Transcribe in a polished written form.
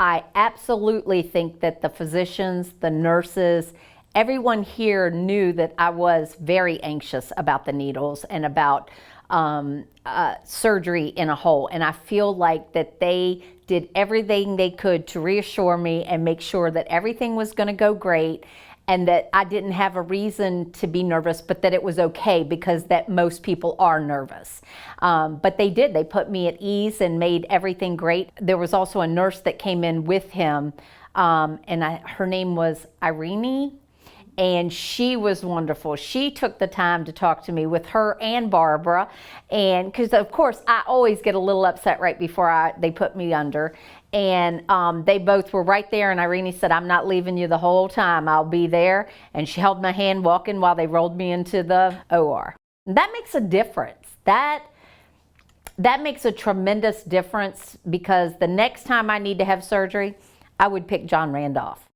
I absolutely think that the physicians, the nurses, everyone here knew that I was very anxious about the needles and about surgery in a whole. And I feel like that they did everything they could to reassure me and make sure that everything was going to go great and that I didn't have a reason to be nervous, but that it was okay because that most people are nervous. But they did. They put me at ease and made everything great. There was also a nurse that came in with him, and her name was Irene. And she was wonderful. She took the time to talk to me, with her and Barbara. And because of course I always get a little upset right before they put me under. And they both were right there, and Irene said, "I'm not leaving you the whole time. I'll be there." And she held my hand walking while they rolled me into the OR. That makes a difference. That makes a tremendous difference, because the next time I need to have surgery, I would pick John Randolph.